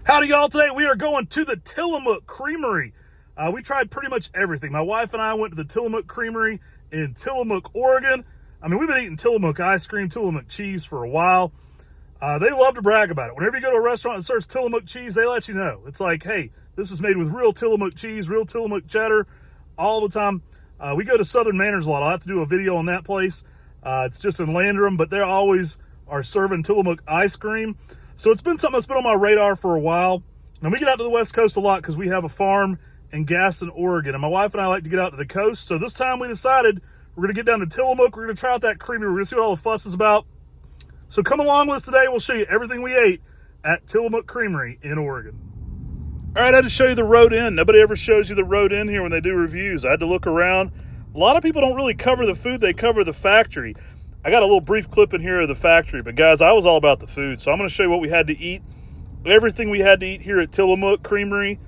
Howdy, y'all. Today we are going to the Tillamook Creamery. We tried pretty much everything. My wife and I went to the Tillamook Creamery in Tillamook, Oregon. I mean, we've been eating Tillamook ice cream, Tillamook cheese for a while. They love to brag about it. Whenever you go to a restaurant that serves Tillamook cheese, they let you know. It's like, hey, this is made with real Tillamook cheese, real Tillamook cheddar, all the time. We go to Southern Manners a lot. I'll have to do a video on that place. It's just in Landrum, but they always are serving Tillamook ice cream. So it's been something that's been on my radar for a while. And we get out to the West Coast a lot because we have a farm in Gaston, Oregon. And my wife and I like to get out to the coast. So this time we decided we're going to get down to Tillamook. We're going to try out that creamery. We're going to see what all the fuss is about. So come along with us today. We'll show you everything we ate at Tillamook Creamery in Oregon. All right, I had to show you the road in. Nobody ever shows you the road in here when they do reviews. I had to look around. A lot of people don't really cover the food. They cover the factory. I got a little brief clip in here of the factory, but guys, I was all about the food. So I'm going to show you what we had to eat, everything we had to eat here at Tillamook Creamery.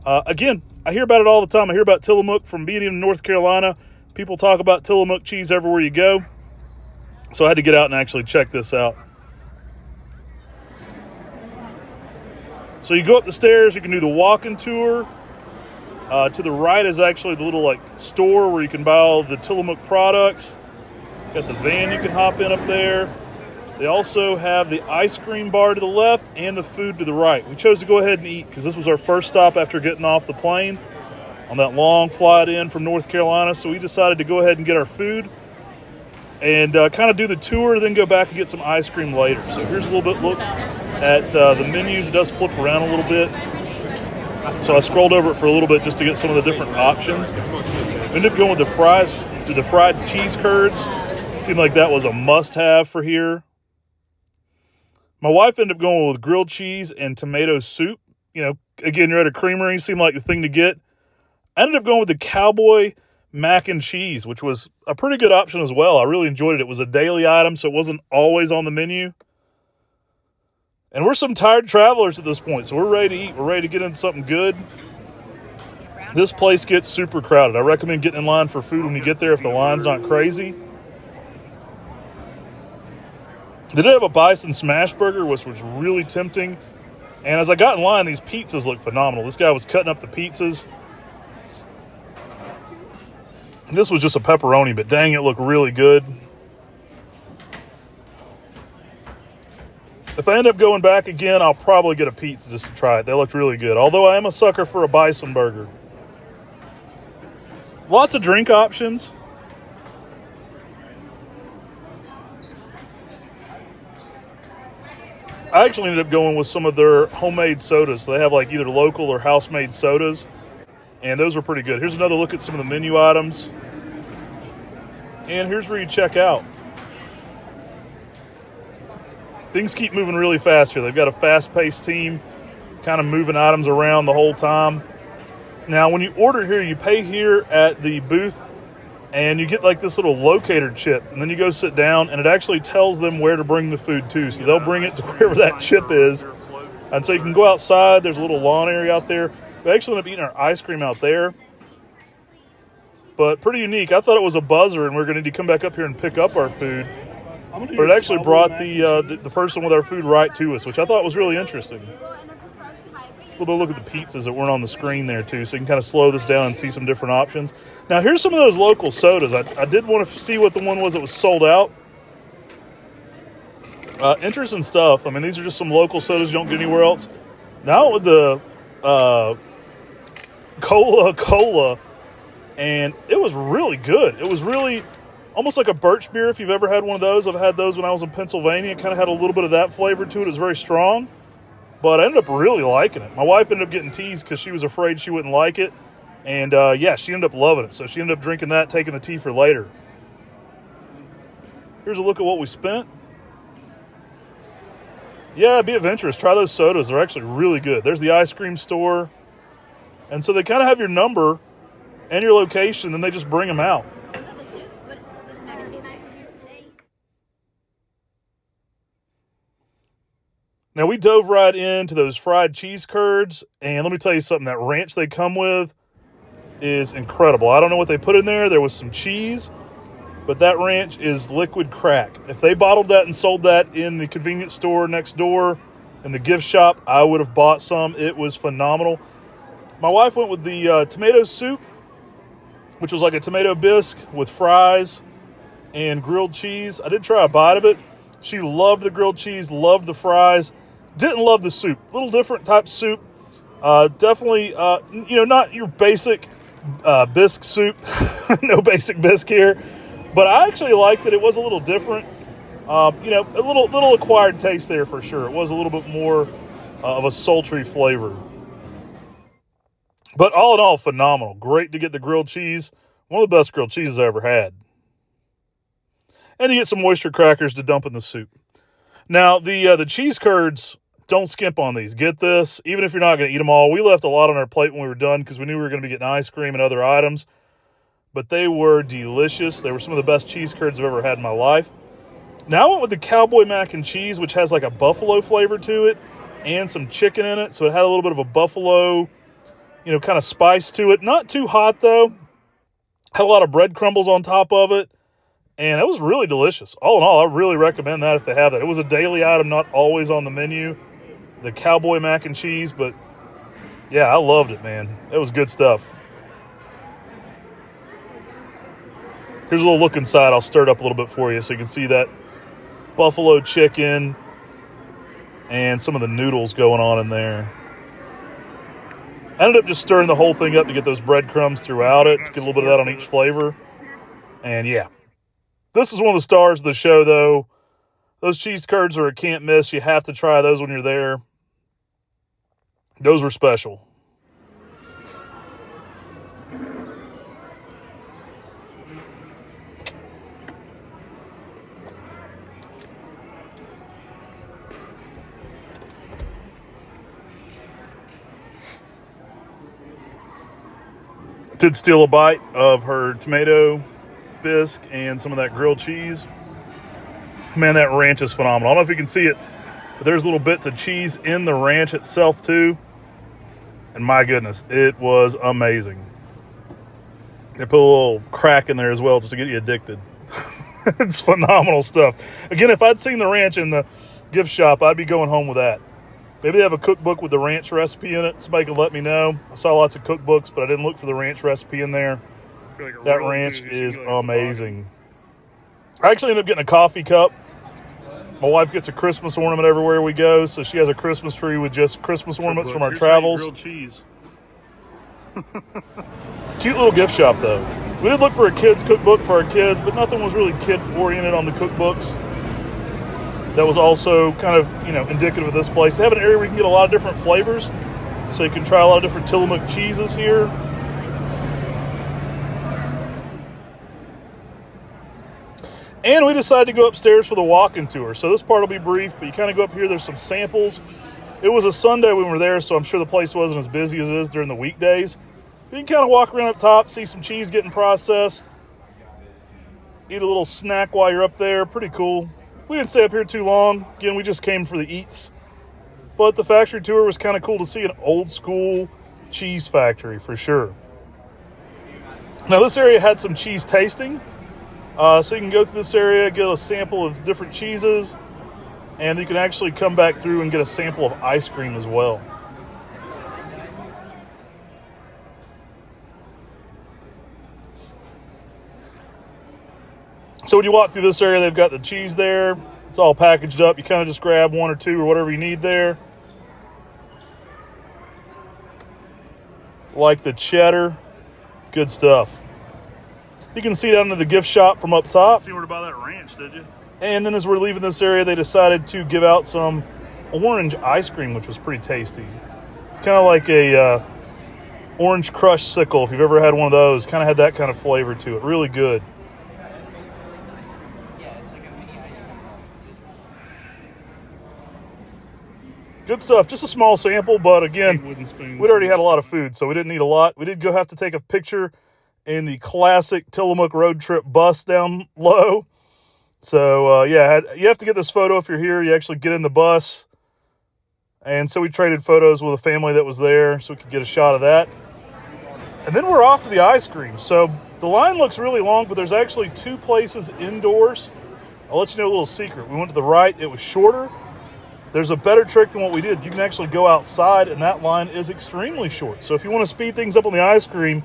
Again, I hear about it all the time. I hear about Tillamook from being in North Carolina. People talk about Tillamook cheese everywhere you go. So I had to get out and actually check this out. So you go up the stairs, you can do the walking tour. To the right is actually the little store where you can buy all the Tillamook products. Got the van you can hop in up there. They also have the ice cream bar to the left and the food to the right. We chose to go ahead and eat because this was our first stop after getting off the plane on that long flight in from North Carolina. So we decided to go ahead and get our food and kind of do the tour, then go back and get some ice cream later. So here's a little bit look at the menus. It does flip around a little bit. So I scrolled over it for a little bit just to get some of the different options. We ended up going with the fries, the fried cheese curds. Seemed like that was a must-have for here. My wife ended up going with grilled cheese and tomato soup. You know, again, you're at a creamery, seemed like the thing to get. I ended up going with the cowboy mac and cheese, which was a pretty good option as well. I really enjoyed it. It was a daily item, so it wasn't always on the menu. And we're some tired travelers at this point, so we're ready to eat. We're ready to get into something good. This place gets super crowded. I recommend getting in line for food when you get there if the line's not crazy. They did have a bison smash burger, which was really tempting. And as I got in line, these pizzas looked phenomenal. This guy was cutting up the pizzas. This was just a pepperoni, but dang, it looked really good. If I end up going back again, I'll probably get a pizza just to try it. They looked really good, although I am a sucker for a bison burger. Lots of drink options. I actually ended up going with some of their homemade sodas. So they have either local or house-made sodas, and those were pretty good. Here's another look at some of the menu items. And here's where you check out. Things keep moving really fast here. They've got a fast-paced team kind of moving items around the whole time. Now, when you order here, you pay here at the booth, and you get this little locator chip, and then you go sit down, and it actually tells them where to bring the food to. So they'll bring it to wherever that chip is. And so you can go outside. There's a little lawn area out there. We actually end up eating our ice cream out there. But pretty unique. I thought it was a buzzer, and we're going to need to come back up here and pick up our food. But it actually brought the person with our food right to us, which I thought was really interesting. A little bit of look at the pizzas that weren't on the screen there too, so you can kind of slow this down and see some different options. Now here's some of those local sodas. I did want to see what the one was that was sold out. Interesting stuff. I mean, these are just some local sodas you don't get anywhere else. Now with the cola, and it was really good. It was really almost like a birch beer if you've ever had one of those. I've had those when I was in Pennsylvania. It kind of had a little bit of that flavor to it. It was very strong. But I ended up really liking it. My wife ended up getting teased because she was afraid she wouldn't like it. And, yeah, she ended up loving it. So she ended up drinking that, taking the tea for later. Here's a look at what we spent. Yeah, be of interest. Try those sodas. They're actually really good. There's the ice cream store. And so they kind of have your number and your location, and they just bring them out. Now, we dove right into those fried cheese curds, and let me tell you something, that ranch they come with is incredible. I don't know what they put in there. There was some cheese, but that ranch is liquid crack. If they bottled that and sold that in the convenience store next door, in the gift shop, I would have bought some. It was phenomenal. My wife went with the tomato soup, which was like a tomato bisque with fries and grilled cheese. I did try a bite of it. She loved the grilled cheese, loved the fries, didn't love the soup. A little different type soup. Definitely, not your basic bisque soup. No basic bisque here. But I actually liked it. It was a little different. A little acquired taste there for sure. It was a little bit more of a sultry flavor. But all in all, phenomenal. Great to get the grilled cheese. One of the best grilled cheeses I ever had. And you get some oyster crackers to dump in the soup. Now, the cheese curds, don't skimp on these. Get this, even if you're not going to eat them all. We left a lot on our plate when we were done because we knew we were going to be getting ice cream and other items. But they were delicious. They were some of the best cheese curds I've ever had in my life. Now I went with the cowboy mac and cheese, which has like a buffalo flavor to it and some chicken in it. So it had a little bit of a buffalo, kind of spice to it. Not too hot, though. Had a lot of bread crumbles on top of it. And it was really delicious. All in all, I really recommend that if they have that. It was a daily item, not always on the menu. The cowboy mac and cheese. But, yeah, I loved it, man. It was good stuff. Here's a little look inside. I'll stir it up a little bit for you so you can see that buffalo chicken and some of the noodles going on in there. I ended up just stirring the whole thing up to get those breadcrumbs throughout it, to get a little bit of that on each flavor. And yeah, this is one of the stars of the show, though. Those cheese curds are a can't miss. You have to try those when you're there. Those were special. Did steal a bite of her tomato bisque and some of that grilled cheese. Man, that ranch is phenomenal. I don't know if you can see it, but there's little bits of cheese in the ranch itself too. And my goodness, it was amazing. They put a little crack in there as well just to get you addicted. It's phenomenal stuff. Again, if I'd seen the ranch in the gift shop, I'd be going home with that. Maybe they have a cookbook with the ranch recipe in it. Somebody can let me know. I saw lots of cookbooks, but I didn't look for the ranch recipe in there. That ranch is amazing. I actually ended up getting a coffee cup. My wife gets a Christmas ornament everywhere we go, so she has a Christmas tree with just Christmas ornaments from our travels. Grilled cheese. Cute little gift shop, though. We did look for a kid's cookbook for our kids, but nothing was really kid-oriented on the cookbooks. That was also kind of, indicative of this place. They have an area where you can get a lot of different flavors. So you can try a lot of different Tillamook cheeses here. And we decided to go upstairs for the walking tour. So this part will be brief, but you kind of go up here. There's some samples. It was a Sunday when we were there, so I'm sure the place wasn't as busy as it is during the weekdays. But you can kind of walk around up top, see some cheese getting processed. Eat a little snack while you're up there. Pretty cool. We didn't stay up here too long. Again, we just came for the eats. But the factory tour was kind of cool to see an old school cheese factory for sure. Now this area had some cheese tasting. So you can go through this area, get a sample of different cheeses, and you can actually come back through and get a sample of ice cream as well. So when you walk through this area, they've got the cheese there. It's all packaged up. You kind of just grab one or two or whatever you need there. Like the cheddar. Good stuff. You can see down into the gift shop from up top. See where to buy that ranch, did you? And then as we're leaving this area, they decided to give out some orange ice cream, which was pretty tasty. It's kind of like a orange crush sickle, if you've ever had one of those. Kind of had that kind of flavor to it. Really good. Good stuff. Just a small sample, but again, we'd already had a lot of food, so we didn't need a lot. We did have to take a picture in the classic Tillamook road trip bus down low. So, you have to get this photo if you're here. You actually get in the bus. And so we traded photos with a family that was there so we could get a shot of that. And then we're off to the ice cream. So the line looks really long, but there's actually two places indoors. I'll let you know a little secret. We went to the right. It was shorter. there's a better trick than what we did. You can actually go outside, and that line is extremely short. So if you want to speed things up on the ice cream,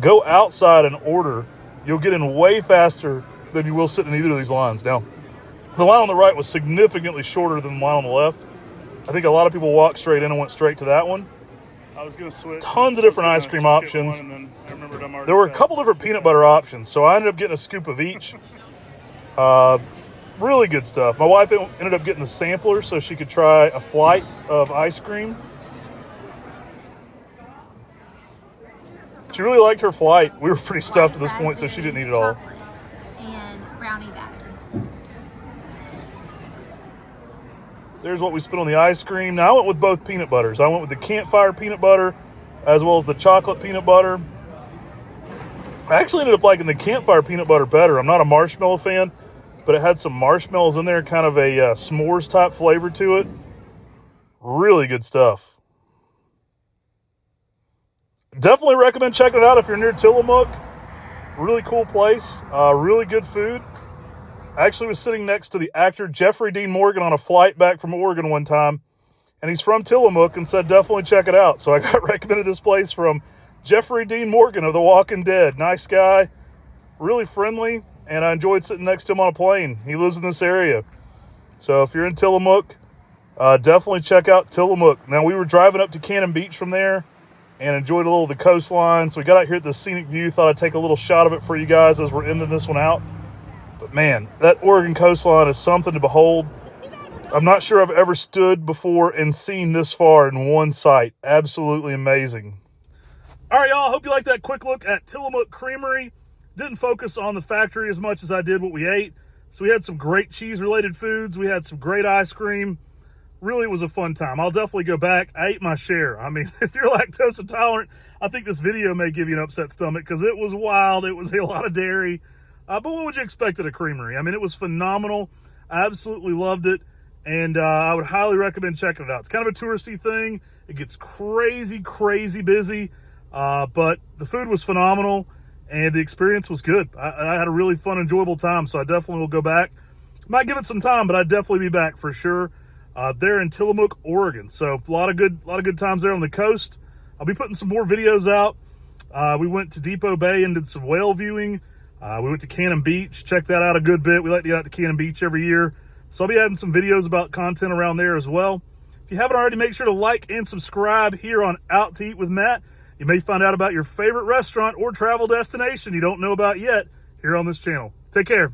go outside and order. You'll get in way faster than you will sitting in either of these lines. Now, the line on the right was significantly shorter than the line on the left. I think a lot of people walked straight in and went straight to that one. I was going to switch. Tons of different ice cream options. There were a couple different peanut butter options, so I ended up getting a scoop of each. Really good stuff. My wife ended up getting the sampler so she could try a flight of ice cream. She really liked her flight. We were pretty stuffed at this point, so she didn't eat it all. And brownie batter. There's what we spent on the ice cream. Now, I went with both peanut butters. I went with the campfire peanut butter as well as the chocolate peanut butter. I actually ended up liking the campfire peanut butter better. I'm not a marshmallow fan, but it had some marshmallows in there, kind of a s'mores type flavor to it. Really good stuff. Definitely recommend checking it out if you're near Tillamook. Really cool place. Really good food. I actually was sitting next to the actor Jeffrey Dean Morgan on a flight back from Oregon one time, and he's from Tillamook and said definitely check it out. So I got recommended this place from Jeffrey Dean Morgan of The Walking Dead. Nice guy, really friendly, and I enjoyed sitting next to him on a plane. He lives in this area. So if you're in Tillamook, definitely check out Tillamook. Now, we were driving up to Cannon Beach from there and enjoyed a little of the coastline. So we got out here at the scenic view. Thought I'd take a little shot of it for you guys as we're ending this one out. But man, that Oregon coastline is something to behold. I'm not sure I've ever stood before and seen this far in one sight. Absolutely amazing. All right, y'all. Hope you liked that quick look at Tillamook Creamery. Didn't focus on the factory as much as I did what we ate. So we had some great cheese-related foods. We had some great ice cream. Really was a fun time. I'll definitely go back. I ate my share. I mean, if you're lactose intolerant, I think this video may give you an upset stomach because it was wild. It was a lot of dairy. But what would you expect at a creamery? I mean, it was phenomenal. I absolutely loved it. And I would highly recommend checking it out. It's kind of a touristy thing. It gets crazy, crazy busy. But the food was phenomenal. And the experience was good. I had a really fun, enjoyable time. So I definitely will go back. Might give it some time, but I'd definitely be back for sure. There in Tillamook, Oregon. So a lot of good times there on the coast. I'll be putting some more videos out. We went to Depot Bay and did some whale viewing. We went to Cannon Beach, checked that out a good bit. We like to get out to Cannon Beach every year. So I'll be adding some videos about content around there as well. If you haven't already, make sure to like and subscribe here on Out to Eat with Matt. You may find out about your favorite restaurant or travel destination you don't know about yet here on this channel. Take care.